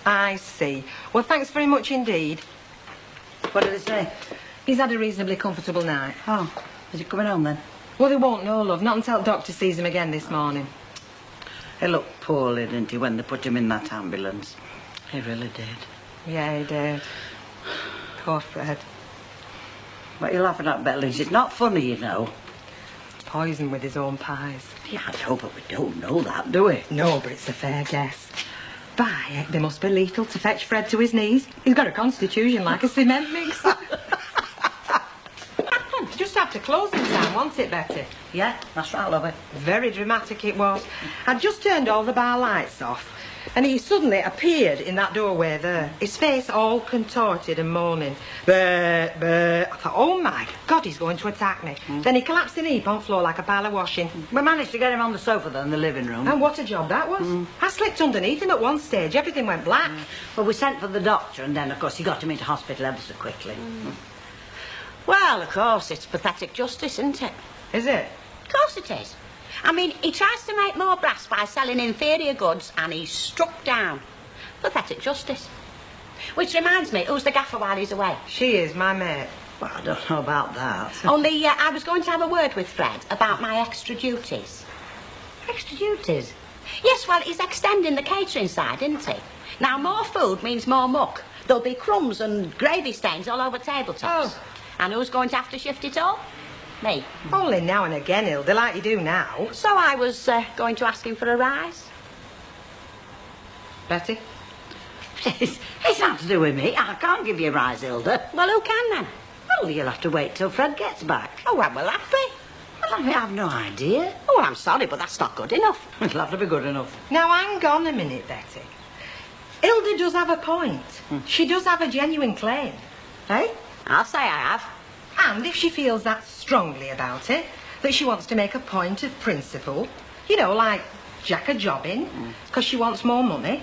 I see. Well, thanks very much indeed. What did they say? He's had a reasonably comfortable night. Oh, is he coming home then? Well, they won't know, love. Not until the doctor sees him again this morning. He looked poorly, didn't he, when they put him in that ambulance? He really did. Yeah, he did. Poor Fred. What are you laughing at, Betty? It's not funny, you know. Poison with his own pies. Yeah, I know, but we don't know that, do we? No, but it's a fair guess. By heck, they must be lethal to fetch Fred to his knees. He's got a constitution like a cement mixer. Just after closing time, wasn't it, Betty? Yeah, that's right, love it. Very dramatic it was. I'd just turned all the bar lights off, and he suddenly appeared in that doorway there, his face all contorted and moaning. But I thought, oh my God, he's going to attack me. Then he collapsed in a heap on the floor like a pile of washing. We managed to get him on the sofa then in the living room. And what a job that was. I slipped underneath him at one stage. Everything went black. Well, we sent for the doctor, and then, of course, he got him into hospital ever so quickly. Well, of course, it's pathetic justice, isn't it? Is it? Of course it is. I mean, he tries to make more brass by selling inferior goods, and he's struck down. Pathetic justice. Which reminds me, who's the gaffer while he's away? She is, my mate. Well, I don't know about that. Only, I was going to have a word with Fred about my extra duties. Extra duties? Yes, well, he's extending the catering side, isn't he? Now, more food means more muck. There'll be crumbs and gravy stains all over tabletops. Oh. And who's going to have to shift it all? Me. Only now and again, Hilda, like you do now. So I was going to ask him for a rise. Betty? It's not to do with me. I can't give you a rise, Hilda. Well, who can then? Well, you'll have to wait till Fred gets back. Oh, when will that be? Well, I have no idea. Oh, well, I'm sorry, but that's not good enough. It'll have to be good enough. Now, hang on a minute, Betty. Hilda does have a point. She does have a genuine claim. Eh? I'll say I have. And if she feels that strongly about it, that she wants to make a point of principle, you know, like jack a job in, because she wants more money,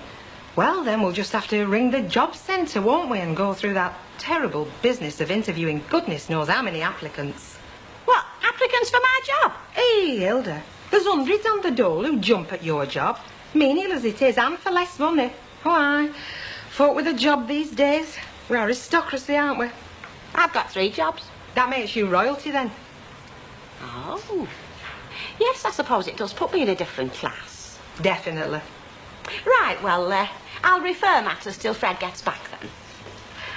well, then we'll just have to ring the job centre, won't we, and go through that terrible business of interviewing goodness knows how many applicants. What, applicants for my job? Hey, Hilda, there's hundreds on the dole who jump at your job, menial as it is, and for less money. Oh, aye. Folk with a job these days, we're aristocracy, aren't we? I've got 3 jobs. That makes you royalty, then. Oh. Yes, I suppose it does put me in a different class. Definitely. Right, well, I'll refer matters till Fred gets back then.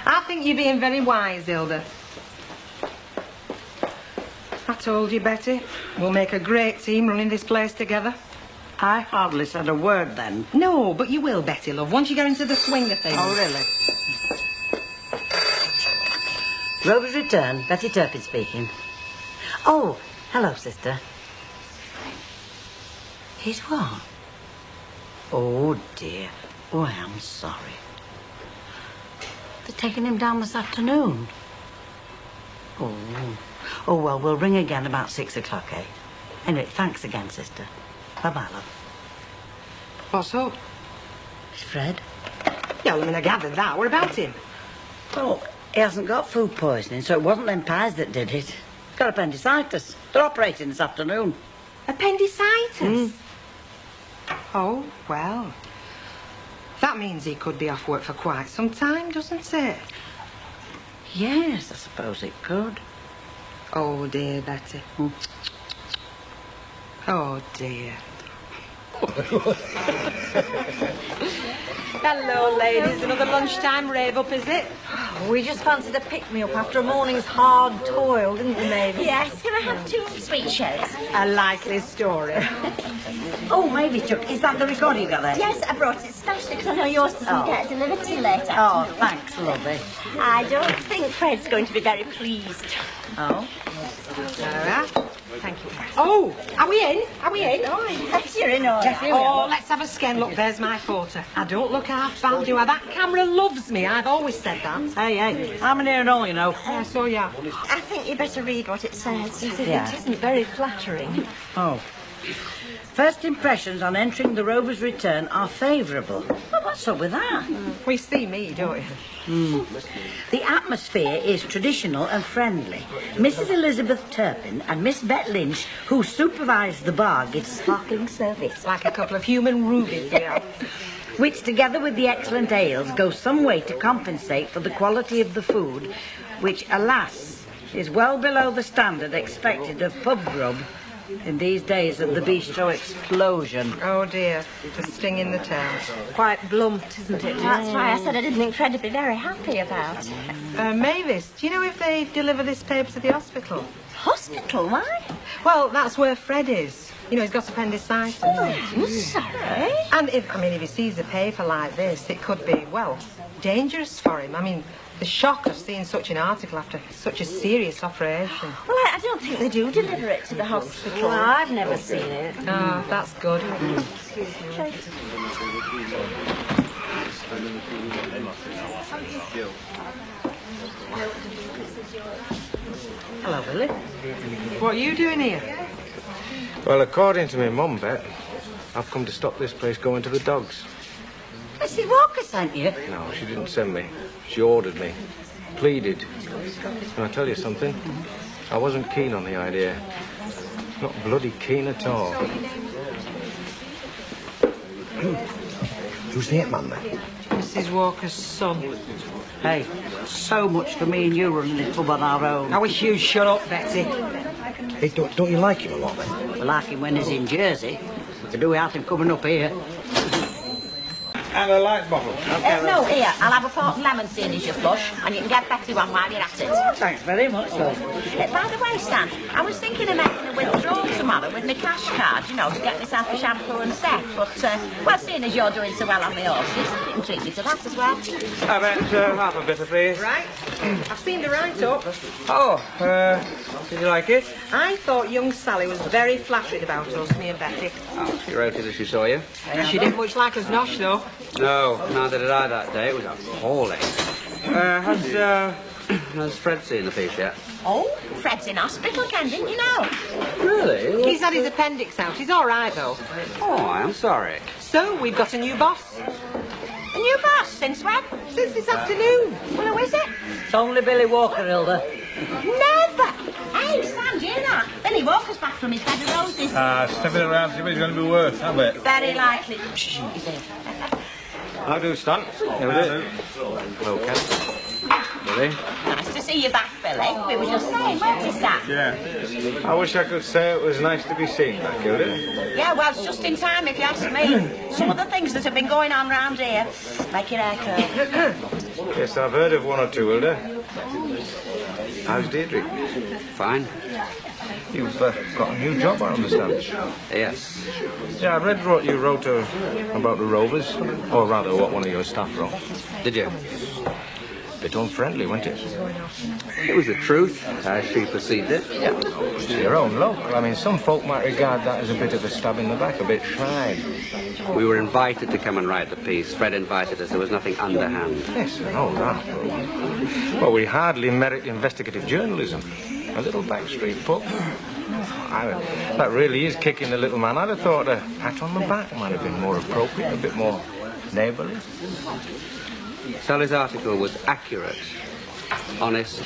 I think you're being very wise, Hilda. I told you, Betty, we'll make a great team running this place together. I hardly said a word then. No, but you will, Betty, love, once you get into the swing of things. Oh, really? Rover's return. Betty Turpin speaking. Oh, hello, sister. He's what? Oh, dear. Oh, I am sorry. They're taking him down this afternoon. Oh. Oh, well, we'll ring again about 6 o'clock, eh? Anyway, thanks again, sister. Bye-bye, love. What's up? It's Fred. Yeah, well, I mean, I gathered that. What about him? Oh, he hasn't got food poisoning, so it wasn't them pies that did it. He's got appendicitis. They're operating this afternoon. Appendicitis? Oh, well. That means he could be off work for quite some time, doesn't it? Yes, I suppose it could. Oh, dear, Betty. Oh, dear. Hello, ladies. Another lunchtime rave up, is it? We just fancied a pick-me-up after a morning's hard toil, didn't we, Mavis? Yes, can I have 2 sweet sherries? A likely story. Oh, Mavis, Chuck, is that the record you got there? Yes, I brought it especially because I know yours doesn't get delivered to you later. Oh, thanks, lovely. I don't think Fred's going to be very pleased. Oh? Thank you. Oh, are we in? Are we in? Oh, yes, you're in all right. Oh, let's have a scan. Look, there's my photo. I don't look half bad, do I? That camera loves me. I've always said that. Hey, I'm in here and all, you know. So, yeah. I think you better read what it says. Yeah. It isn't very flattering. Oh. First impressions on entering the Rover's return are favourable. Well, what's up with that? We see me, don't you? The atmosphere is traditional and friendly. Mrs. Elizabeth Turpin and Miss Bet Lynch, who supervise the bar, give sparkling service. Like a couple of human rubies we are. which together with the excellent ales go some way to compensate for the quality of the food, which, alas, is well below the standard expected of pub grub in these days of the bistro explosion. Oh dear, the sting in the tail. Quite blunt, isn't it? That's why I said I didn't think Fred would be very happy about it. Mavis, do you know if they deliver this paper to the hospital? Hospital, why? Well, that's where Fred is. You know, he's got appendicitis. Oh, I'm sorry. And if he sees a paper like this, it could be, well, dangerous for him. I mean, the shock of seeing such an article after such a serious operation. Well, I don't think they do deliver it to the hospital. Well, I've never seen it. Oh, that's good. Hello, Billy. What are you doing here? Well, according to my mum, Bet, I've come to stop this place going to the dogs. Mrs. Walker sent you? No, she didn't send me. She ordered me. Pleaded. And I tell you something, I wasn't keen on the idea. Not bloody keen at all. Who's the hitman then? Mrs. Walker's son. Hey, so much for me and you running this pub on our own. I wish you'd shut up, Betty. Hey, don't you like him a lot then? We like him when he's in Jersey. We could do without him coming up here. And a light bottle. No, here, I'll have a port and lemon seeing as you flush, and you can get Betty one while you're at it. Oh, thanks very much, love. By the way, Stan, I was thinking of making a withdrawal tomorrow with my cash card, you know, to get myself a shampoo and set. But, well, seeing as you're doing so well on the horses, you can treat me to that as well. I bet half a bitter, please. Right? I've seen the write-up. Oh, did you like it? I thought young Sally was very flattered about us, me and Betty. Oh, she wrote it as she saw you. She didn't much like us nosh, though. No, neither did I that day. It was appalling. Has Fred seen the piece yet? Oh, Fred's in hospital again, didn't you know? Really? He's had his appendix out. He's all right, though. Oh, I'm sorry. So, we've got a new boss. A new boss, since when? Since this afternoon. Well, who is it? It's only Billy Walker, Hilda. Never! Hey, Stan, do you know that? Billy Walker's back from his bed of roses. Stepping around, see what it's going to be worth, I bet. Very likely. Shh, he's here. How do, Stan? Hello, Ken. Billy? Nice to see you back, Billy. We were just saying, weren't we, Stan? Yeah. I wish I could say it was nice to be seen back, Hilda. Yeah, well, it's just in time, if you ask me. Some of the things that have been going on round here make your hair curl. Yes, I've heard of one or two, Hilda. How's Deirdre? Fine. You've got a new job, I understand. Yes. Yeah, I read what you wrote about the Rovers, or rather what one of your staff wrote. Did you? Bit unfriendly, wasn't it? It was the truth, as she perceived it. Yeah. It's your own look. I mean, some folk might regard that as a bit of a stab in the back, a bit shy. We were invited to come and write the piece. Fred invited us. There was nothing underhand. Yes, I know that. Well, we hardly merit investigative journalism. A little backstreet pub. That really is kicking the little man. I'd have thought a pat on the back might have been more appropriate, a bit more neighbourly. Sally's article was accurate, honest,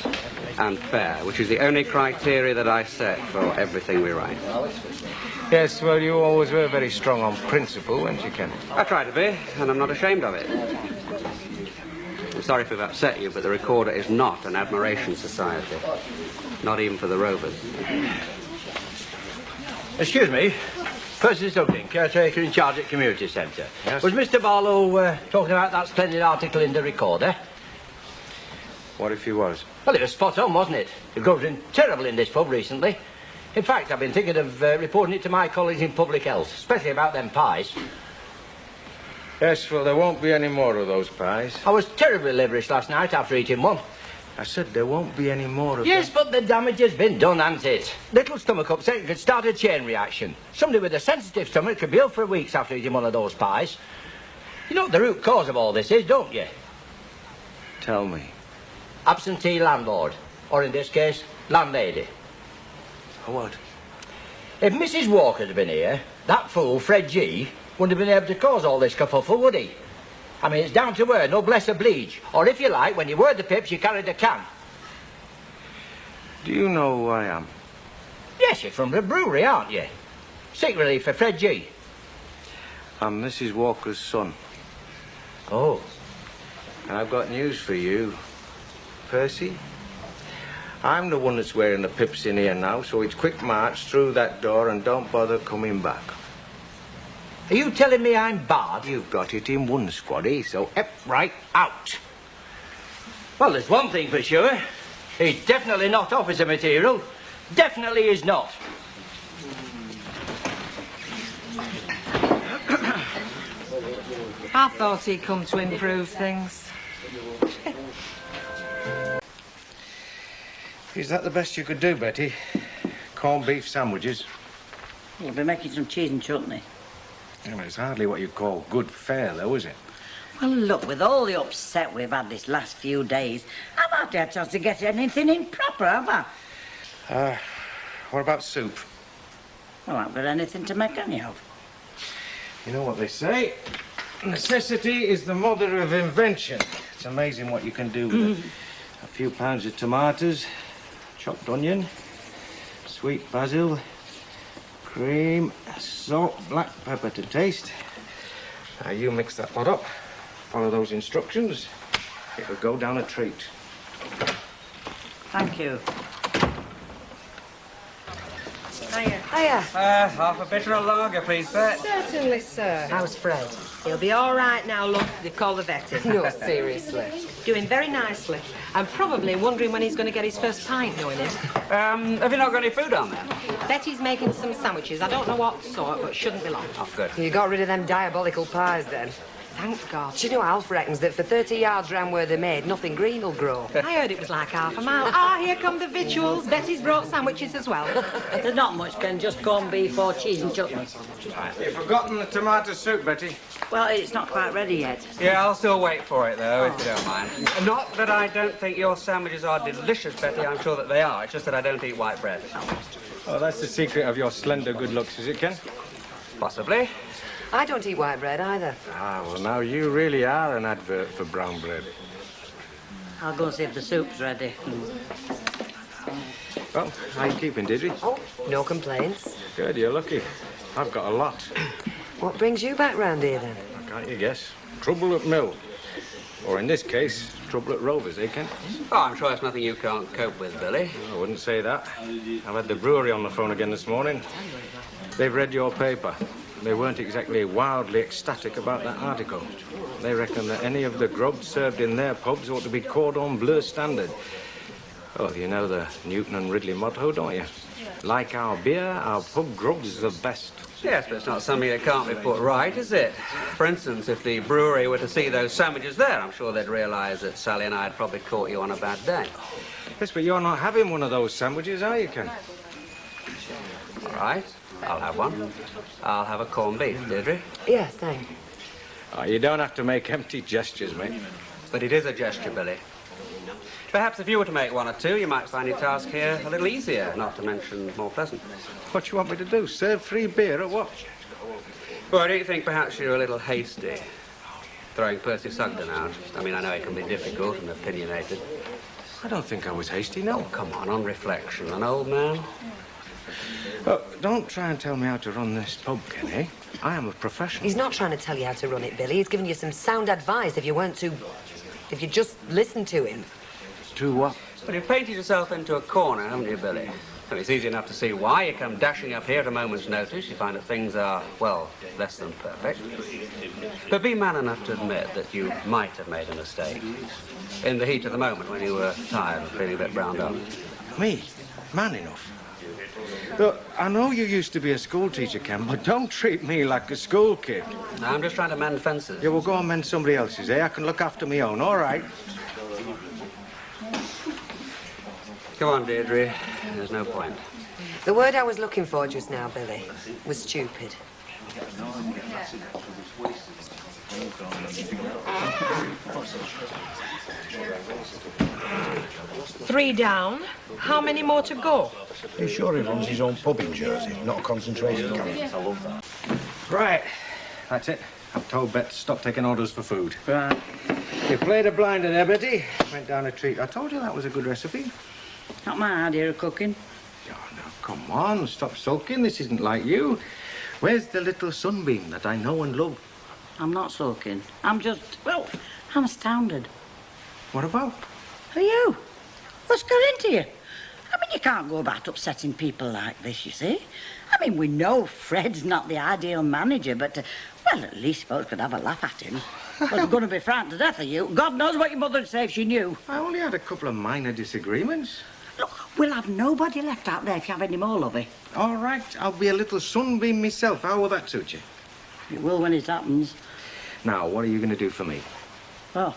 and fair, which is the only criteria that I set for everything we write. Yes, well, you always were very strong on principle, weren't you, Ken? I try to be, and I'm not ashamed of it. I'm sorry if we've upset you, but the Recorder is not an admiration society. Not even for the Rovers. Excuse me. Percy Sugden, caretaker in charge at Community Centre. Yes? Was Mr. Barlow talking about that splendid article in the Recorder? What if he was? Well, it was spot on, wasn't it? It goes in terrible in this pub recently. In fact, I've been thinking of reporting it to my colleagues in public health, especially about them pies. Yes, well, there won't be any more of those pies. I was terribly liverish last night after eating one. I said there won't be any more of Yes, them. but the damage has been done, hasn't it? Little stomach upset could start a chain reaction. Somebody with a sensitive stomach could be ill for weeks after eating one of those pies. You know what the root cause of all this is, don't you? Tell me. Absentee landlord. Or in this case, landlady. What? If Mrs. Walker had been here, that fool, Fred G, wouldn't have been able to cause all this kerfuffle, would he? I mean, it's down to her, no bless her bleach. Or if you like, when you were the pips, you carried a can. Do you know who I am? Yes, you're from the brewery, aren't you? Sick relief for Fred G. I'm Mrs. Walker's son. Oh. And I've got news for you, Percy. I'm the one that's wearing the pips in here now, so it's quick march through that door and don't bother coming back. Are you telling me I'm barred? You've got it in one, squaddy, so up right out. Well, there's one thing for sure. He's definitely not officer material. Definitely is not. I thought he'd come to improve things. Is that the best you could do, Betty? Corned beef sandwiches? You'll be making some cheese and chutney. Well, it's hardly what you call good fare, though, is it? Well, look, with all the upset we've had this last few days, I've hardly had a chance to get anything in proper, have I? What about soup? Well, I haven't got anything to make any of. You know what they say? Necessity is the mother of invention. It's amazing what you can do with a few pounds of tomatoes, chopped onion, sweet basil, cream, salt, black pepper to taste. Now you mix that lot up, follow those instructions, it'll go down a treat. Thank you. Hiya. Half a bitter or lager, please, Bet. Certainly, sir. How's Fred? He'll be all right now, love. They've called the vet in. No, seriously. Doing very nicely. And probably wondering when he's going to get his first pint, knowing him. Have you not got any food on there? Betty's making some sandwiches. I don't know what sort, but shouldn't be long. Oh, good. You got rid of them diabolical pies, then? Thank God. Do you know Alf reckons that for 30 yards round where they're made, nothing green will grow? I heard it was like half a mile. Ah, here come the victuals. Betty's brought sandwiches as well. If there's not much, Ken, just corned beef or cheese and chutney. You've forgotten the tomato soup, Betty. Well, it's not quite ready yet. Yeah, I'll still wait for it, though, if you don't mind. Not that I don't think your sandwiches are delicious, Betty. I'm sure that they are. It's just that I don't eat white bread. Oh, that's the secret of your slender good looks, is it, Ken? Possibly. I don't eat white bread either. Ah, well, now you really are an advert for brown bread. I'll go and see if the soup's ready. Well, how are you keeping, Deirdre? Oh, no complaints. Good, you're lucky. I've got a lot. What brings you back round here, then? Can't you guess? Trouble at mill. Or in this case, trouble at Rovers, eh, Ken? Oh, I'm sure it's nothing you can't cope with, Billy. I wouldn't say that. I've had the brewery on the phone again this morning. They've read your paper. They weren't exactly wildly ecstatic about that article. They reckon that any of the grub served in their pubs ought to be cordon bleu standard. Oh, you know the Newton and Ridley motto, don't you? Like our beer, our pub grub's the best. Yes, but it's not something that can't be put right, is it? For instance, if the brewery were to see those sandwiches there, I'm sure they'd realise that Sally and I had probably caught you on a bad day. Yes, but you're not having one of those sandwiches, are you, Ken? All right, I'll have one. I'll have a corned beef, Deirdre. Yes, thanks. Oh, you don't have to make empty gestures, mate. But it is a gesture, Billy. Perhaps if you were to make one or two, you might find your task here a little easier, not to mention more pleasant. What do you want me to do? Serve free beer or what? Well, don't you think perhaps you're a little hasty, throwing Percy Sugden out? I mean, I know it can be difficult and opinionated. I don't think I was hasty, no. Oh, come on reflection, an old man. Oh, don't try and tell me how to run this pub, Kenny. I am a professional. He's not trying to tell you how to run it, Billy. He's giving you some sound advice if you if you just listen to him. To what? Well, you've painted yourself into a corner, haven't you, Billy? Well, it's easy enough to see why. You come dashing up here at a moment's notice. You find that things are, well, less than perfect. But be man enough to admit that you might have made a mistake. In the heat of the moment when you were tired and feeling a bit browned up. Me? Man enough? Look, I know you used to be a school teacher, Ken, but don't treat me like a school kid. No, I'm just trying to mend fences. Yeah, well, go and mend somebody else's, eh? I can look after my own, all right? Come on, Deirdre. There's no point. The word I was looking for just now, Billy, was stupid. Three down. How many more to go? Are you sure he runs his own pub in Jersey, not a concentration camp? I love that. Right. That's it. I've told Bet to stop taking orders for food. Right. You played a blinder there, Betty. Went down a treat. I told you that was a good recipe. Not my idea of cooking. Oh, now, come on. Stop sulking. This isn't like you. Where's the little sunbeam that I know and love? I'm not sulking. I'm just, well, I'm astounded. What about? Who are you? What's got into you? I mean, you can't go about upsetting people like this, you see. I mean, we know Fred's not the ideal manager, but, well, at least folks could have a laugh at him. But we're going to be frightened to death of you. God knows what your mother'd say if she knew. I only had a couple of minor disagreements. Look, we'll have nobody left out there if you have any more, lovey. All right, I'll be a little sunbeam myself. How will that suit you? You will when it happens. Now, what are you going to do for me? Oh.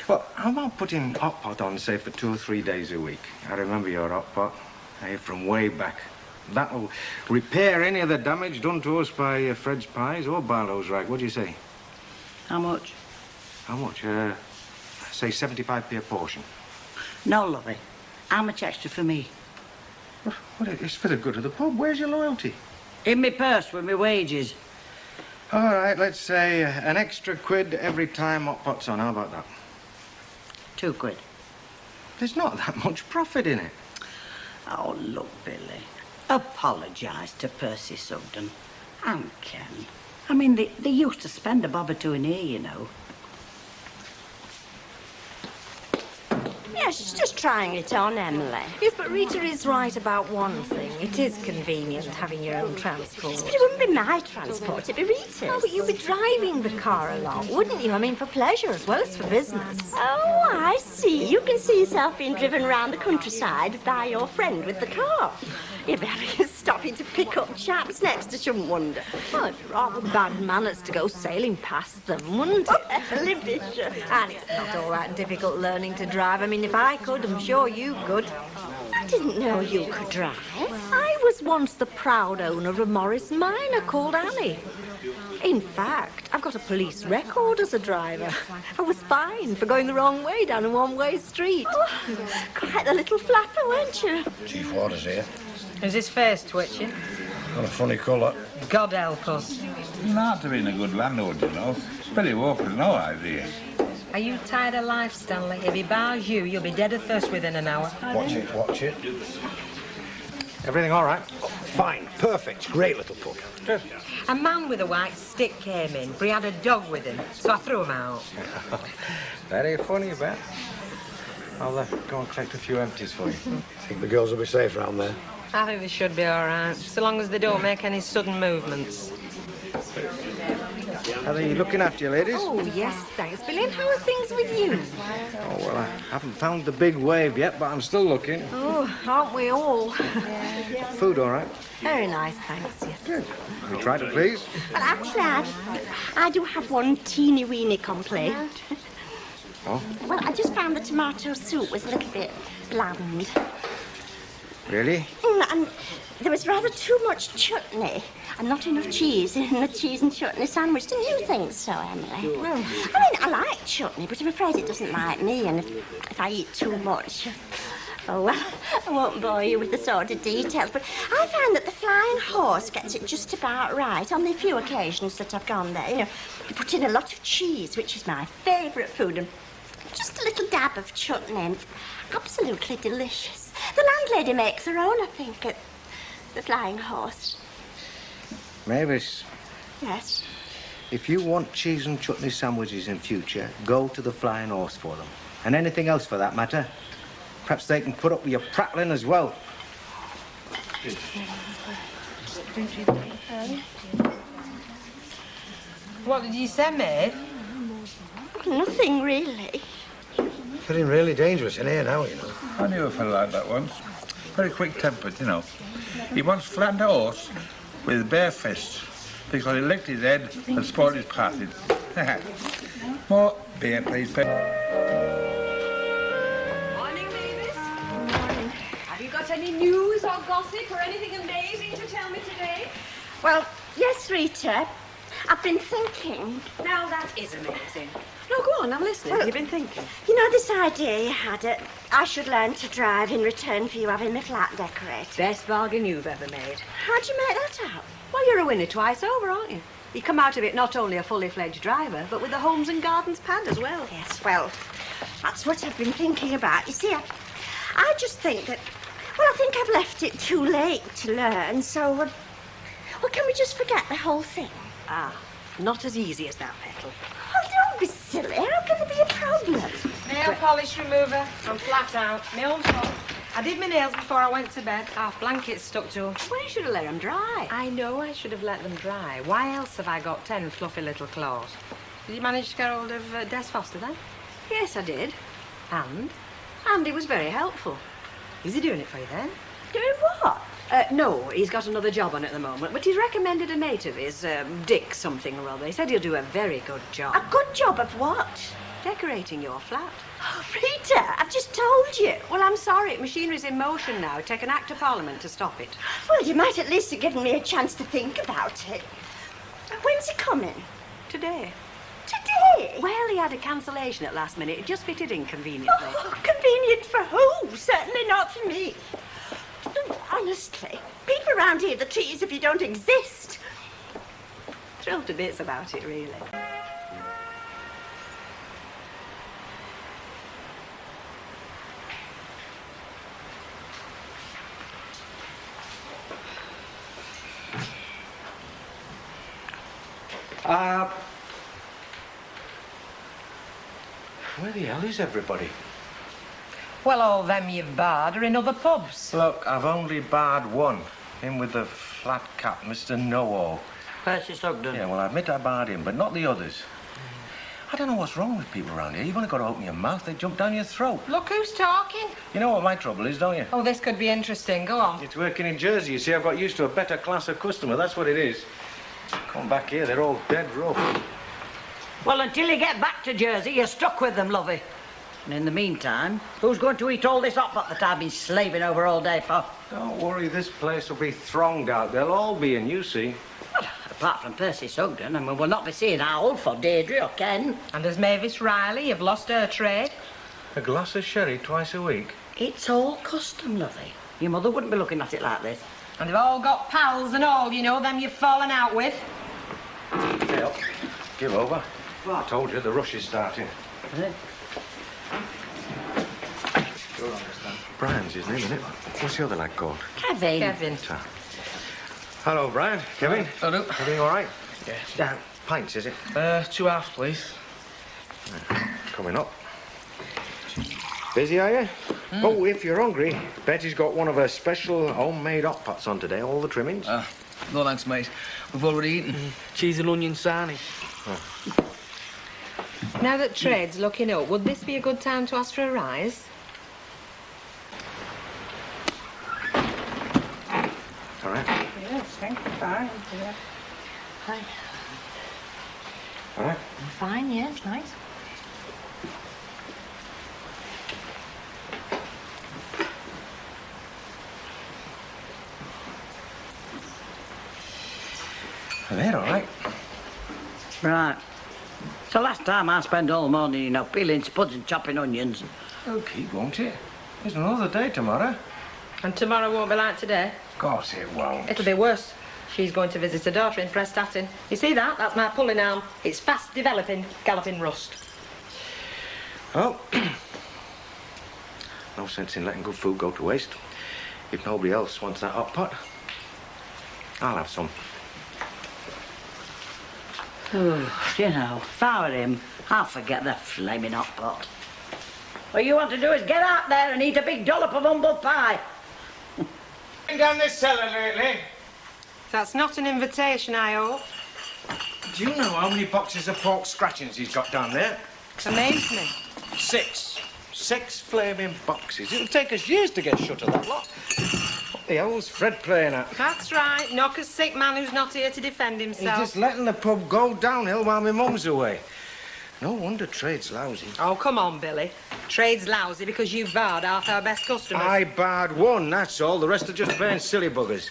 Well, how about putting hot pot on, say, for 2 or 3 days a week? I remember your hot pot, from way back. That'll repair any of the damage done to us by Fred's pies or Barlow's rag. What do you say? How much? How much? Say 75p a portion. No, lovey. How much extra for me? Well, it's for the good of the pub. Where's your loyalty? In my purse with my wages. All right, let's say an extra quid every time hot pot's on. How about that? 2 quid. There's not that much profit in it. Oh, look, Billy. Apologise to Percy Sugden and Ken. I mean, they used to spend a bob or two in here, you know. Yeah, she's just trying it on, Emily. Yes, but Rita is right about one thing. It is convenient having your own transport. But it wouldn't be my transport, it'd be Rita's. Oh, but you'd be driving the car a lot, wouldn't you? I mean, for pleasure as well as for business. Oh, I see. You can see yourself being driven around the countryside by your friend with the car. You'd be having stopping to pick up chaps next, I shouldn't wonder. Well, it'd be rather bad manners to go sailing past them, wouldn't it? Emily Bishop. And it's not all that difficult learning to drive. I mean, if I could, I'm sure you could. I didn't know you could drive. I was once the proud owner of a Morris miner called Annie. In fact, I've got a police record as a driver. I was fined for going the wrong way down a one-way street. Oh, quite a little flapper, weren't you? Chief Warder's here. Is his face twitching? Got a funny colour. God help us. You're not to being a good landlord, you know. Billy Walker's no idea. Are you tired of life, Stanley? If he bars you, you'll be dead of thirst within an hour. Watch it, watch it. Everything all right? Fine, perfect. Great little pub. Good. A man with a white stick came in, but he had a dog with him, so I threw him out. Very funny, Bet. I'll go and collect a few empties for you. Think the girls will be safe round there? I think they should be all right, so long as they don't make any sudden movements. Are they looking after you, ladies? Oh, yes, thanks, Billy. And how are things with you? Oh, well, I haven't found the big wave yet, but I'm still looking. Oh, aren't we all? Food all right? Very nice, thanks, yes. Good. Will you try to please? Well, actually, I do have one teeny-weeny complaint. Oh? Well, I just found the tomato soup was a little bit bland. Really? And there was rather too much chutney and not enough cheese in the cheese and chutney sandwich. Didn't you think so, Emily? Well, I mean, I like chutney, but I'm afraid it doesn't like me, and if I eat too much... Oh, well, I won't bore you with the sordid details, but I found that the Flying Horse gets it just about right on the few occasions that I've gone there. You know, you put in a lot of cheese, which is my favourite food, and just a little dab of chutney, and it's absolutely delicious. The landlady makes her own, I think, at the Flying Horse. Mavis, Yes. if you want cheese and chutney sandwiches in future, go to the Flying Horse for them. And anything else for that matter. Perhaps they can put up with your prattling as well. What did you say, Maeve? Nothing, really. Getting really dangerous in here now, you know. I knew a fellow like that once. Very quick-tempered, you know. He once flattened a horse with bare fists because he licked his head and spoiled his passage. More beer, please, Pep. Morning, Mavis. Morning. Have you got any news or gossip or anything amazing to tell me today? Well, yes, Rita. I've been thinking. Now, that is amazing. No, go on, I'm listening. Well, You've been thinking. You know this idea you had it? I should learn to drive in return for you having my flat decorated. Best bargain you've ever made. How'd you make that out? Well, you're a winner twice over, aren't you? You come out of it not only a fully fledged driver, but with the Homes and Gardens pad as well. Yes, well, that's what I've been thinking about. You see, I just think that, well, I think I've left it too late to learn, so, well, can we just forget the whole thing? Ah, not as easy as that, Petal. Oh, don't be silly. How can there be a problem? Nail polish remover. I'm flat out. My own fault. I did my nails before I went to bed. Half blankets stuck to them. Well, you should have let them dry. I know I should have let them dry. Why else have I got 10 fluffy little claws? Did you manage to get hold of Des Foster then? Yes, I did. And? And he was very helpful. Is he doing it for you then? Doing what? No, he's got another job on at the moment, but he's recommended a mate of his, Dick something or other. He said he'll do a very good job. A good job of what? Decorating your flat. Oh, Rita, I've just told you. Well, I'm sorry. Machinery's in motion now. It'd take an act of Parliament to stop it. Well, you might at least have given me a chance to think about it. When's he coming? Today. Today? Well, he had a cancellation at last minute. It just fitted in conveniently. Oh, convenient for who? Certainly not for me. Honestly, people around here the trees if you don't exist. Thrilled to bits about it, really. Where the hell is everybody? Well, all them you've barred are in other pubs. Look, I've only barred one. Him with the flat cap, Mr. Know-all. Percy Sugden. Yeah, well, I admit I barred him, but not the others. I don't know what's wrong with people around here. You've only got to open your mouth, they jump down your throat. Look who's talking. You know what my trouble is, don't you? Oh, this could be interesting. Go on. It's working in Jersey. You see, I've got used to a better class of customer. That's what it is. Come back here, they're all dead rough. Well, until you get back to Jersey, you're stuck with them, lovey. And in the meantime, who's going to eat all this hot pot that I've been slaving over all day for? Don't worry, this place will be thronged out. They'll all be in, you see. Well, apart from Percy Sugden, I mean, we'll not be seeing Owl for Deirdre or Ken. And there's Mavis Riley. You've lost her trade. A glass of sherry twice a week? It's all custom, lovey. Your mother wouldn't be looking at it like this. And they've all got pals and all, you know, them you've fallen out with. Hey, up. Give over. What? I told you, the rush is starting. Is it? Brian's his name, isn't it? What's the other lad called? Kevin. Kevin. Hello, Brian. Kevin. Hello. Everything all right? Yeah. Pints, is it? 2 halves, please. Coming up. Busy, are you? Oh, if you're hungry, Betty's got one of her special homemade hot pots on today, all the trimmings. No thanks, mate. We've already eaten. Cheese and onion sarnie. Now that trade's looking up, would this be a good time to ask for a rise? All right. Yes, thank you. Fine. Hi. All right. I'm fine, yes, nice. They're all right. Right. So last time I spent all morning, you know, peeling spuds and chopping onions. It'll keep, won't it? There's another day tomorrow. And tomorrow won't be like today. Of course it won't. It'll be worse. She's going to visit her daughter in Prestatyn. You see that? That's my pulling arm. It's fast developing galloping rust. Well, no sense in letting good food go to waste. If nobody else wants that hot pot, I'll have some. Oh, you know, if I were him, I'll forget the flaming hot pot. What you want to do is get out there and eat a big dollop of humble pie. Been down this cellar lately? That's not an invitation, I hope. Do you know how many boxes of pork scratchings he's got down there? Amaze me. 6. 6 flaming boxes. It'll take us years to get shut of that lot. What the hell's Fred playing at? That's right. Knock a sick man who's not here to defend He's himself. just letting the pub go downhill while my mum's away. No wonder trade's lousy. Oh, come on, Billy. Trade's lousy because you've barred half our best customers. I barred one, that's all. The rest are just plain silly buggers.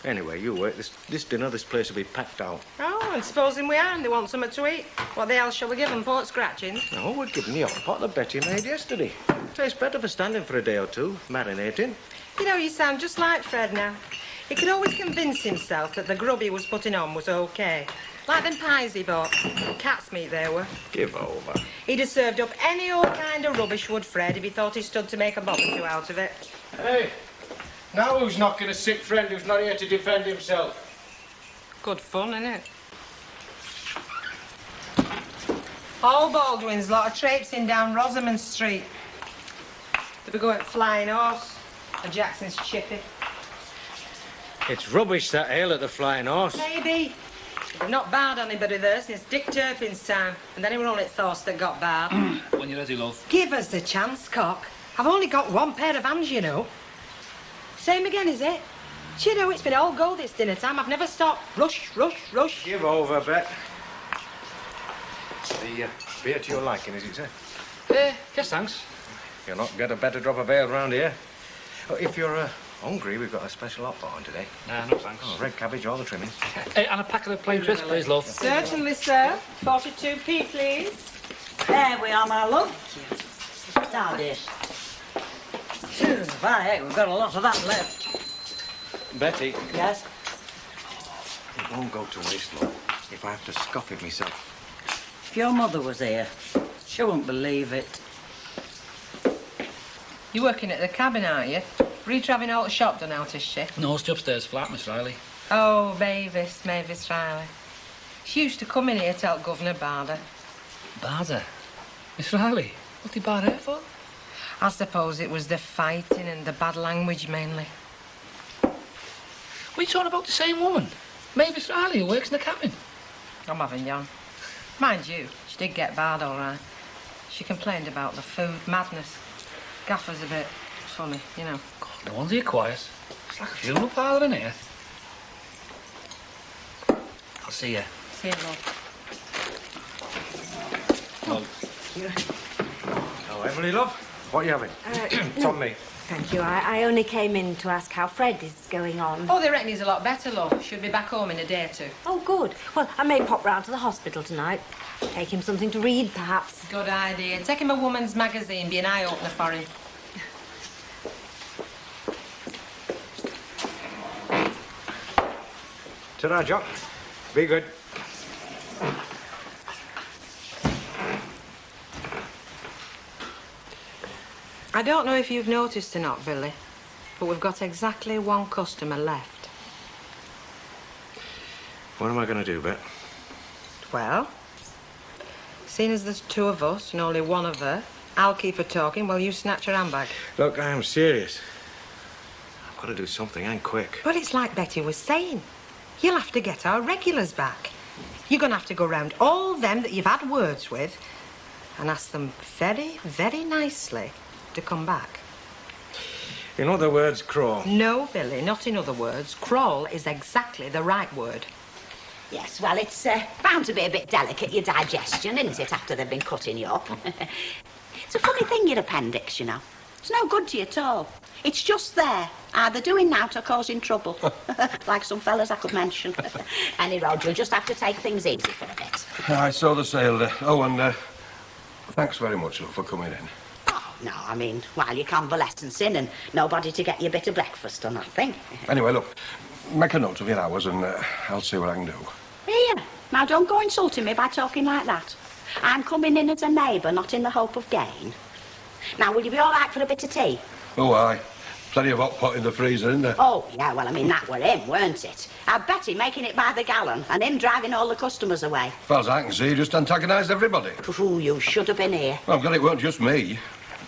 Anyway, you wait. This dinner, this place will be packed out. Oh, and supposing we are and they want something to eat, what the hell shall we give them? Pork scratchings? No, we're giving the hot pot that Betty made yesterday. Tastes better for standing for a day or two, marinating. You know, you sound just like Fred now. He could always convince himself that the grub he was putting on was OK. Like them pies he bought. Cat's meat they were. Give over. He'd have served up any old kind of rubbish, would Fred, if he thought he stood to make a barbecue out of it. Hey, now who's knocking a sick friend who's not here to defend himself? Good fun, isn't it? All Baldwin's lot of traipsing down Rosamond Street. Did we go at Flying Horse or Jackson's Chippy? It's rubbish, that ale at the Flying Horse. Maybe. They've not barred anybody there since Dick Turpin's time. And then it were only Thorst that got barred. When you're ready, love. Give us the chance, cock. I've only got one pair of hands, you know. Same again, is it? Do you know, it's been all go this dinner time. I've never stopped. Rush, rush, rush. Give over, Bet. The beer to your liking, is it, sir? Yes, thanks. You'll not get a better drop of ale round here. Oh, if you're hungry, we've got a special offer on today. Nah, no thanks. Oh, red cabbage, all the trimmings. And a packet of plain crisps, please, love. Certainly, sir. 42p, please. There we are, my love. Now, dear. By heck, we've got a lot of that left. Betty. Yes? It won't go to waste, love, if I have to scoff it myself. If your mother was here, she wouldn't believe it. You're working at the cabin, aren't you? Rita having all the shop done out, is she? No, it's the upstairs flat, Miss Riley. Oh, Mavis Riley. She used to come in here to help Governor Barlow. Barder? Miss Riley? What did bar her for? I suppose it was the fighting and the bad language, mainly. What are you talking about, the same woman? Mavis Riley, who works in the cabin? I'm having yon. Mind you, she did get barred all right. She complained about the food madness. Gaffer's a bit funny, you know. God, no wonder you're quiet. It's like a funeral parlour in here. I'll see you. See you, love. Oh, Emily, love, what are you having? It's on me. Thank you. I only came in to ask how Fred is going on. Oh, they reckon he's a lot better, love. Should be back home in a day or two. Oh, good. Well, I may pop round to the hospital tonight. Take him something to read, perhaps. Good idea. Take him a woman's magazine, be an eye-opener for him. Ta-ra, Jock. Be good. I don't know if you've noticed or not, Billy, but we've got exactly one customer left. What am I going to do, Bet? Well, seeing as there's two of us and only one of her, I'll keep her talking while you snatch her handbag. Look, I am serious. I've got to do something, and quick. But it's like Betty was saying. You'll have to get our regulars back. You're going to have to go round all them that you've had words with and ask them very, very nicely to come back. In other words, crawl. No, Billy, not in other words. Crawl is exactly the right word. Yes, well, it's bound to be a bit delicate, your digestion, isn't it, after they've been cutting you up? It's a funny thing, your appendix, you know. It's no good to you at all. It's just there, either doing out or causing trouble. Like some fellas I could mention. Anyhow, you'll just have to take things easy for a bit. I saw the sale there. Oh, and thanks very much, love, for coming in. Oh, no, I mean, while you're convalescing and nobody to get you a bit of breakfast or nothing. Anyway, look, make a note of your hours and I'll see what I can do. Here, now don't go insulting me by talking like that. I'm coming in as a neighbour, not in the hope of gain. Now, will you be all right for a bit of tea? Oh, aye. Plenty of hot pot in the freezer, isn't there? Oh, yeah, well, I mean, that were him, weren't it? I bet him making it by the gallon and him driving all the customers away. As far as I can see, he just antagonised everybody. Ooh, you should have been here. Well, I'm glad it weren't just me.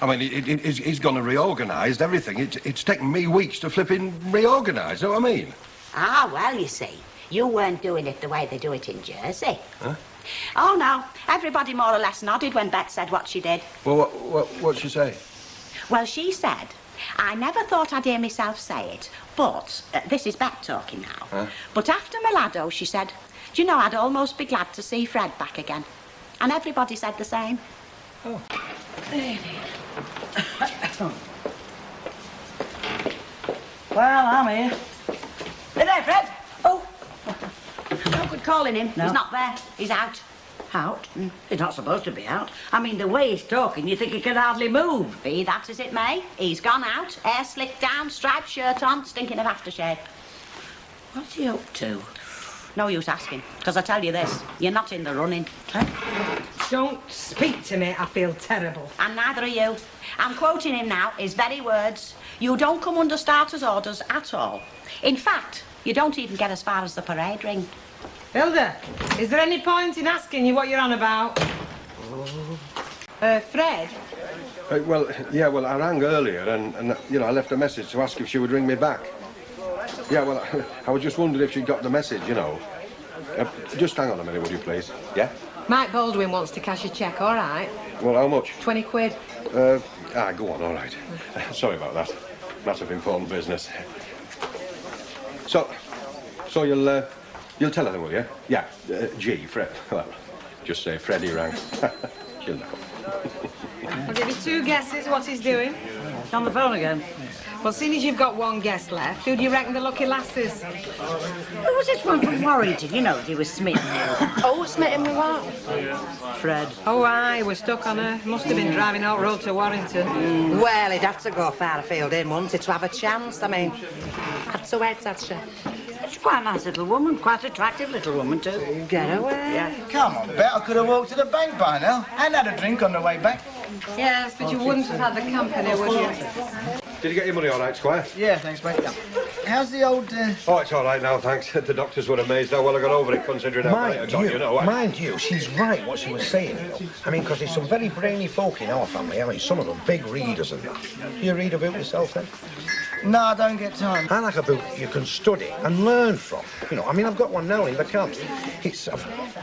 I mean, he's gone and reorganised everything. It's taken me weeks to flipping reorganise, know what I mean? Ah, well, you see, you weren't doing it the way they do it in Jersey. Huh? Oh, no, everybody more or less nodded when Bet said what she did. Well, what'd she say? Well, she said, I never thought I'd hear myself say it, but, this is Bet talking now, Huh? but after Milado, she said, do you know, I'd almost be glad to see Fred back again. And everybody said the same. Oh. Well, I'm here. Hey there, Fred. Oh. No good calling him. No. He's not there. He's out. Out? He's not supposed to be out. I mean, the way he's talking, you think he can hardly move. Be that as it may, he's gone out, hair slicked down, striped shirt on, stinking of aftershave. What's he up to? No use asking, because I tell you this, you're not in the running. Don't speak to me, I feel terrible. And neither are you. I'm quoting him now, his very words. You don't come under starter's orders at all. In fact, you don't even get as far as the parade ring. Hilda, is there any point in asking you what you're on about? Fred? Well, yeah, well, I rang earlier and, you know, I left a message to ask if she would ring me back. Yeah, well, I was just wondering if she'd got the message, you know. Just hang on a minute, would you, please? Yeah? Mike Baldwin wants to cash a cheque, all right? Well, how much? 20 quid. Go on, all right. Sorry about that. Matter of important business. So you'll tell her, will you? Yeah, Fred. Well, just say Freddie rang. She'll know. I'll give you 2 guesses what he's doing. On the phone again. Well, seeing as you've got 1 guess left, who do you reckon the lucky lass is? Who was this one from Warrington? You know, he was smitten with. Oh, smitten with what? Fred. Oh, aye, we're stuck on her. Must have been driving out road to Warrington. Well, he'd have to go far afield in, wouldn't he, to have a chance? I mean, had to wait, had she? She's quite a nice little woman, quite attractive little woman, too. Get away. Yeah. Come on, Bet, I could have walked to the bank by now and had a drink on the way back. Yes, but you wouldn't have had the company, would you? Did you get your money all right, Squire? Yeah, thanks, mate. How's the old... Oh, it's all right now, thanks. The doctors were amazed how well I got over it, considering how late I got, you know. Mind you, she's right what she was saying, you know. I mean, because there's some very brainy folk in our family. I mean, some of them big readers and that. Do you read a book yourself, then? No, I don't get time. I like a book you can study and learn from. You know, I mean, I've got one now in the camp. It's, I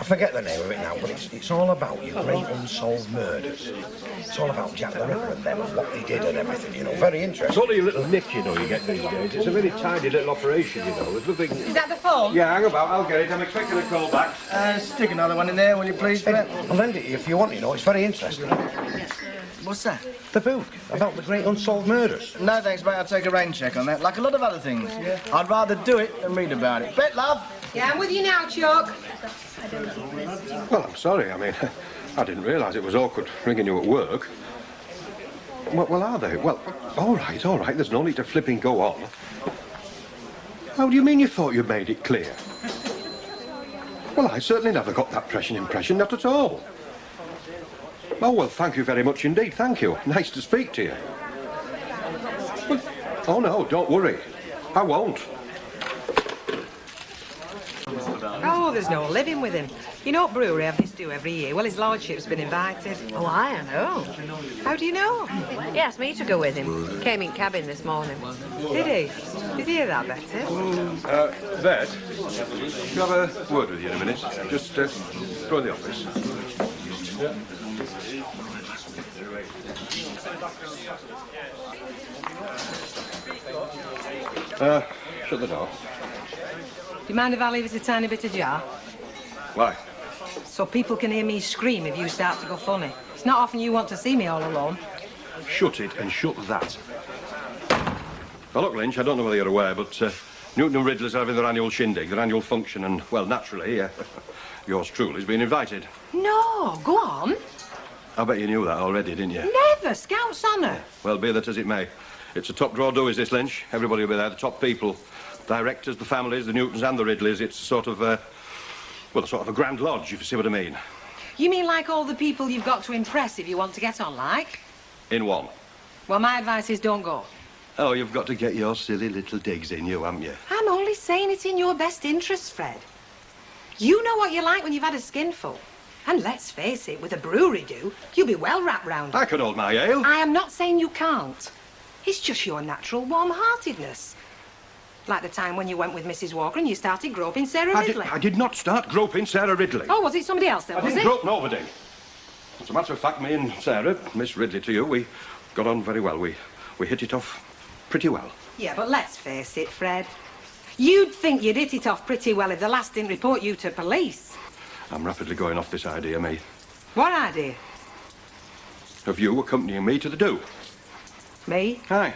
forget the name of it now, but it's all about your great unsolved murders. It's all about Jack the Ripper and them, and what they did and everything, you know. Very interesting. It's only a little nick, you know, you get these days. It's a very tidy little operation, you know. There's nothing... Is that the phone? Yeah, hang about. I'll get it. I'm expecting a call back. Stick another one in there, will you please, Bet? I'll lend it if you want, you know. It's very interesting. What's that? The book about the great unsolved murders. No, thanks, mate. I'll take a rain check on that, like a lot of other things. I'd rather do it than read about it. Bet, love? Yeah, I'm with you now, Chuck. Well, I'm sorry. I mean, I didn't realise it was awkward ringing you at work. Well, are they? Well, all right. There's no need to flipping go on. How do you mean you thought you'd made it clear? Well, I certainly never got that impression, not at all. Oh, well, thank you very much indeed, thank you. Nice to speak to you. Well, oh, no, don't worry. I won't. Oh, there's no living with him. You know what brewery have this do every year? Well, his lordship's been invited. Oh, I know. How do you know? He asked me to go with him. Came in cabin this morning. Did he? Did you hear that, Betty? Bet, can I have a word with you in a minute? Just go in the office. Shut the door. Do you mind if I leave it a tiny bit ajar? Why? So people can hear me scream if you start to go funny. It's not often you want to see me all alone. Shut it and shut that. Well, look, Lynch, I don't know whether you're aware, but Newton and Ridley's having their annual shindig, their annual function, and, well, naturally, yours truly's been invited. No, go on. I bet you knew that already, didn't you? Never. Scout's honour. Well, be that as it may. It's a top draw do, is this, Lynch? Everybody will be there, the top people. Directors, the families, the Newtons and the Ridleys. It's sort of, well, sort of a grand lodge, if you see what I mean. You mean like all the people you've got to impress if you want to get on, like? In one. Well, my advice is don't go. Oh, you've got to get your silly little digs in, you, haven't you? I'm only saying it's in your best interest, Fred. You know what you're like when you've had a skinful. And let's face it, with a brewery do, you'll be well wrapped round. I can hold my ale. I am not saying you can't. It's just your natural warm-heartedness. Like the time when you went with Mrs. Walker and you started groping Sarah Ridley. I did not start groping Sarah Ridley. Oh, was it somebody else then, I didn't grope nobody. As a matter of fact, me and Sarah, Miss Ridley to you, we got on very well. We hit it off pretty well. Yeah, but let's face it, Fred. You'd think you'd hit it off pretty well if the last didn't report you to police. I'm rapidly going off this idea, me. What idea? Of you accompanying me to the do. Me? Aye.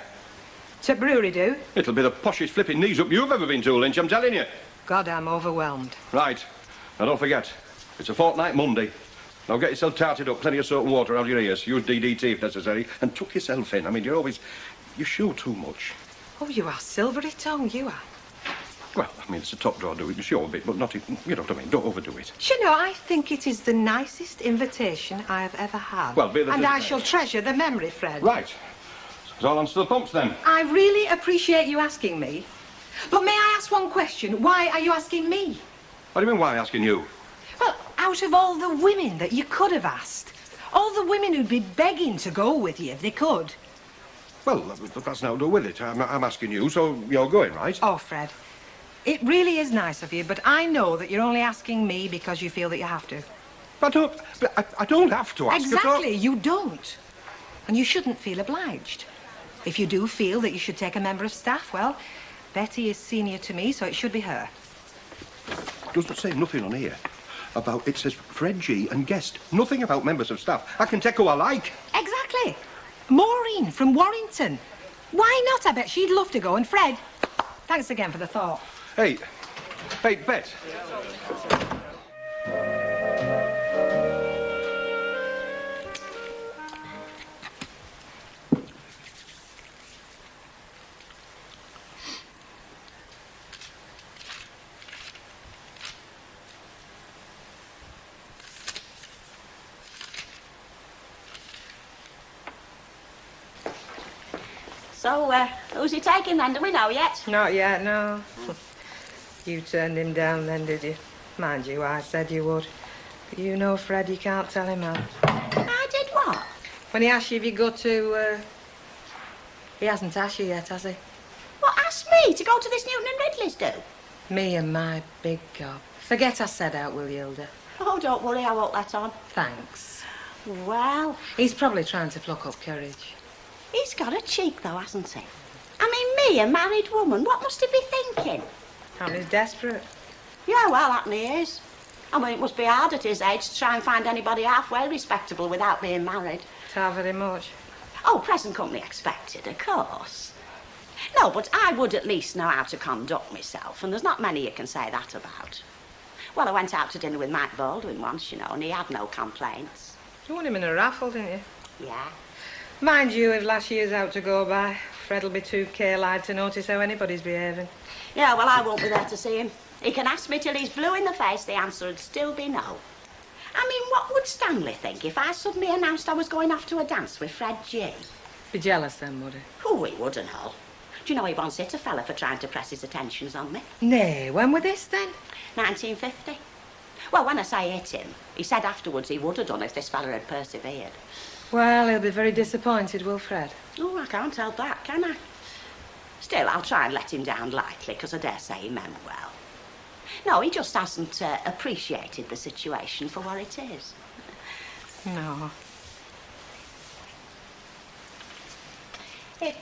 To brewery do? It'll be the poshest flipping knees up you've ever been to, Lynch, I'm telling you. God, I'm overwhelmed. Right. Now, don't forget, it's a fortnight Monday. Now, get yourself tarted up, plenty of soap and water around your ears. Use DDT if necessary, and tuck yourself in. I mean, you show too much. Oh, you are silvery tongue, you are. Well, I mean, it's a top drawer do it. You show a bit, but not, you know what I mean. Don't overdo it. Do you know, I think it is the nicest invitation I have ever had. Well, be that and as it I may. shall treasure the memory, Fred. Right. It's all on to the pumps, then. I really appreciate you asking me. But may I ask one question? Why are you asking me? What do you mean, why asking you? Well, out of all the women that you could have asked, All the women who'd be begging to go with you if they could. Well, that's now to do with it. I'm asking you, so you're going, right? Oh, Fred, it really is nice of you, but I know that you're only asking me because you feel that you have to. I don't have to ask at all. Exactly, you don't. And you shouldn't feel obliged. If you do feel that you should take a member of staff, well, Betty is senior to me, so it should be her. Doesn't say nothing on here about, it says Fred G and guest. Nothing about members of staff. I can take who I like. Exactly. Maureen from Warrington. Why not? I bet she'd love to go. And Fred, thanks again for the thought. Hey, Bet. So, who's he taking then? Do we know yet? Not yet, no. You turned him down then, did you? Mind you, I said you would. But you know, Fred, you can't tell him how. I did what? When he asked you if you go to, he hasn't asked you yet, has he? What, asked me to go to this Newton and Ridley's do? Me and my big gob. Forget I said out, will you, Hilda? Oh, don't worry, I won't let on. Thanks. Well... He's probably trying to pluck up courage. He's got a cheek, though, hasn't he? I mean, me, a married woman, what must he be thinking? He's desperate. Yeah, well, that he is. I mean, it must be hard at his age to try and find anybody halfway respectable without being married. Not very much. Oh, present company expected, of course. No, but I would at least know how to conduct myself, and there's not many you can say that about. Well, I went out to dinner with Mike Baldwin once, you know, and he had no complaints. You won him in a raffle, didn't you? Yeah. Mind you, if last year's out to go by, Fred'll be too care-eyed to notice how anybody's behaving. Yeah, well, I won't be there to see him. He can ask me till he's blue in the face, the answer would still be no. I mean, what would Stanley think if I suddenly announced I was going off to a dance with Fred G? Be jealous then, would he? Oh, he wouldn't, all. Do you know he once hit a fella for trying to press his attentions on me? Nay, when were this then? 1950. Well, when I say hit him, he said afterwards he would have done if this fella had persevered. Well, he'll be very disappointed, will Fred? Oh, I can't help that, can I? Still, I'll try and let him down lightly, because I dare say he meant well. No, he just hasn't appreciated the situation for what it is. No. It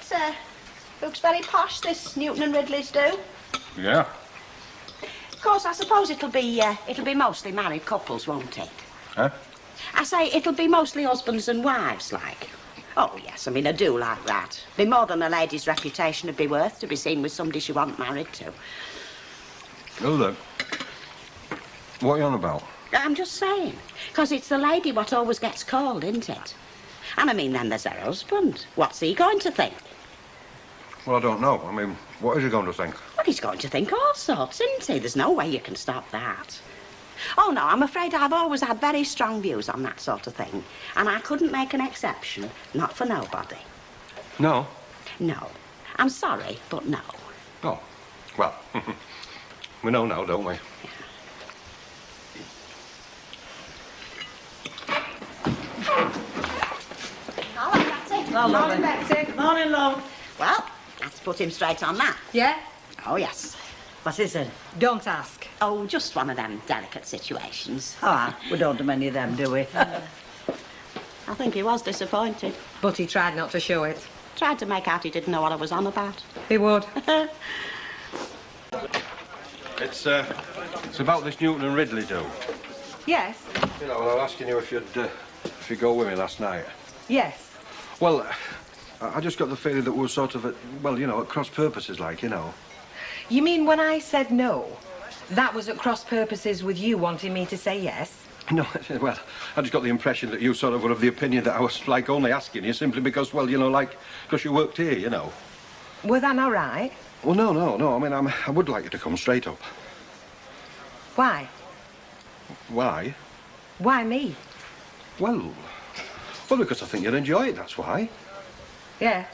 looks very posh, this Newton and Ridley's do. Yeah. Of course, I suppose it'll be mostly married couples, won't it? Huh? I say it'll be mostly husbands and wives, like. Oh, yes, I mean, I do like that. Be more than a lady's reputation would be worth to be seen with somebody she wasn't married to. Hilda, what are you on about? I'm just saying, because it's the lady what always gets called, isn't it? And I mean, then there's her husband. What's he going to think? Well, I don't know. I mean, what is he going to think? Well, he's going to think all sorts, isn't he? There's no way you can stop that. Oh, no, I'm afraid I've always had very strong views on that sort of thing. And I couldn't make an exception, not for nobody. No? No. I'm sorry, but no. Oh, well, we know now, don't we? Hello, Betsy. Morning, Betsy. Morning, love. Well, let's put him straight on that. Yeah? Oh, yes. What is it? Don't ask. Oh, just one of them delicate situations. Ah, we don't do many of them, do we? I think he was disappointed. But he tried not to show it. Tried to make out he didn't know what I was on about. He would. It's about this Newton and Ridley do. Yes? You know, well, I was asking you if you'd go with me last night. Yes. Well, I just got the feeling that we were sort of at, well, you know, at cross purposes, like, you know. You mean when I said no, that was at cross purposes with you wanting me to say yes? No, well, I just got the impression that you sort of were of the opinion that I was, like, only asking you simply because, well, you know, like, because you worked here, you know. Was that not right? Well, no. I mean, I would like you to come straight up. Why? Why? Why me? Well, because I think you'd enjoy it, that's why. Yeah.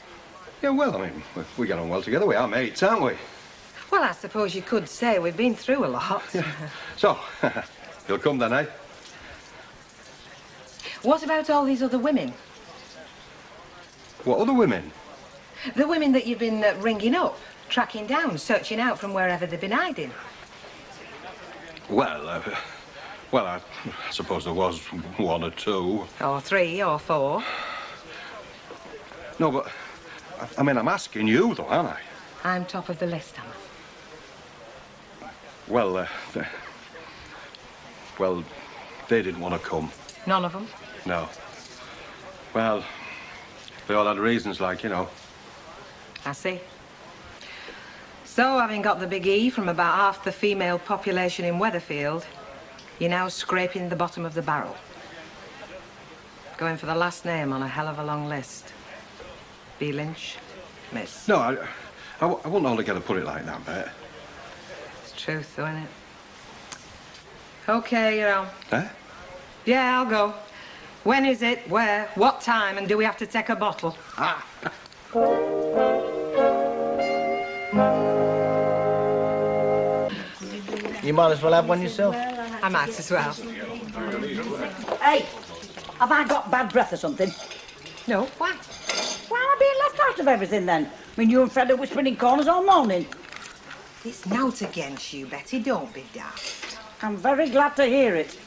Yeah, well, I mean, we get on well together. We are mates, aren't we? Well, I suppose you could say we've been through a lot. Yeah. So, you'll come then, eh? What about all these other women? What other women? The women that you've been ringing up, tracking down, searching out from wherever they've been hiding. Well, I suppose there was one or two. Or 3 or 4. No, but, I mean, I'm asking you, though, aren't I? I'm top of the list, am I? Well, well, they didn't want to come. None of them? No. Well, they all had reasons, like, you know. I see. So, having got the big E from about half the female population in Weatherfield, you're now scraping the bottom of the barrel. Going for the last name on a hell of a long list. B. Lynch, Miss. No, I wouldn't altogether put it like that, Bet. It's truth, though, isn't it? OK, you're on. Eh? Yeah, I'll go. When is it? Where? What time? And do we have to take a bottle? Ah. You might as well have one yourself. I might as well. Hey, have I got bad breath or something? No, why? Why am I being left out of everything then? I mean, you and Fred are whispering in corners all morning. It's nought against you, Betty. Don't be daft. I'm very glad to hear it.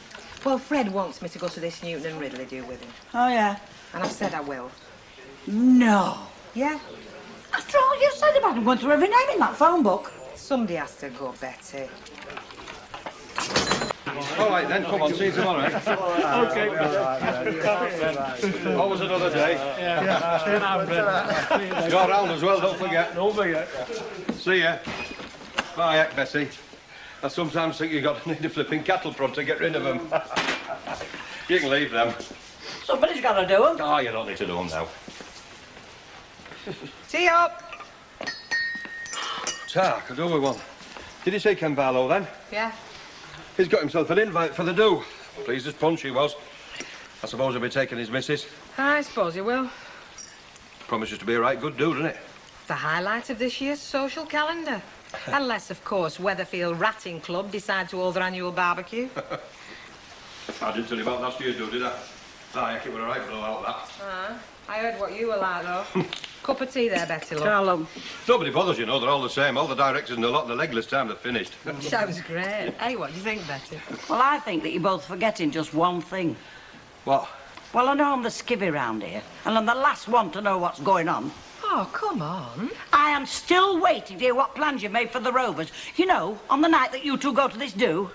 Well, Fred wants me to go to this Newton and Ridley do with him. Oh, yeah? And I've said I will. No. Yeah? After all you said about him going through every name in that phone book. Somebody has to go, Betty. All right, then, come on, see you tomorrow. OK. Always another day. Yeah. You're around as well, don't forget. Don't forget. See ya. Bye, Bessie. I sometimes think you've got to need a flipping cattle prod to get rid of them. You can leave them. Somebody's got to do them. Oh, you don't need to do them now. See you up. Ta, could do with one. Did you see Ken Barlow, then? Yeah. He's got himself an invite for the do. Pleased as punch he was. I suppose he'll be taking his missus. I suppose you will. Promises to be a right good do, doesn't it? The highlight of this year's social calendar. Unless, of course, Weatherfield Ratting Club decide to hold their annual barbecue. I didn't tell you about last year's do, did I? Aye, it was a right blowout, that. I heard what you were like, though. Cup of tea there, Betty, love. Callum. Nobody bothers, you know. They're all the same. All the directors and a lot of the legless time they're finished. Sounds great. Hey, what do you think, Betty? Well, I think that you're both forgetting just one thing. What? Well, I know I'm the skivvy round here, and I'm the last one to know what's going on. Oh, come on. I am still waiting to hear what plans you've made for the Rovers. You know, on the night that you two go to this do.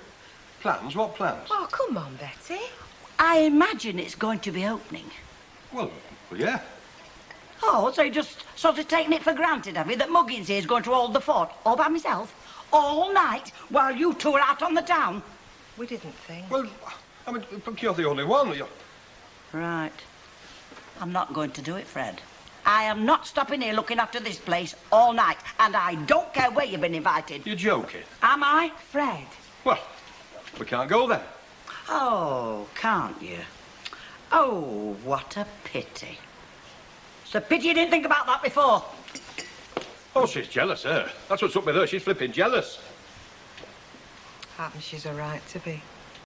Plans? What plans? Oh, come on, Betty. I imagine it's going to be opening. Well, yeah. Oh, so you just sort of taking it for granted, have you, that Muggins here is going to hold the fort all by myself, all night, while you two are out on the town? We didn't think. Well, I mean, you're the only one. Right. I'm not going to do it, Fred. I am not stopping here looking after this place all night, and I don't care where you've been invited. You're joking. Am I? Fred. Well, we can't go then. Oh, can't you? Oh, what a pity. It's a pity you didn't think about that before. Oh, she's jealous, her. That's what's up with her. She's flipping jealous. Happens she's a right to be.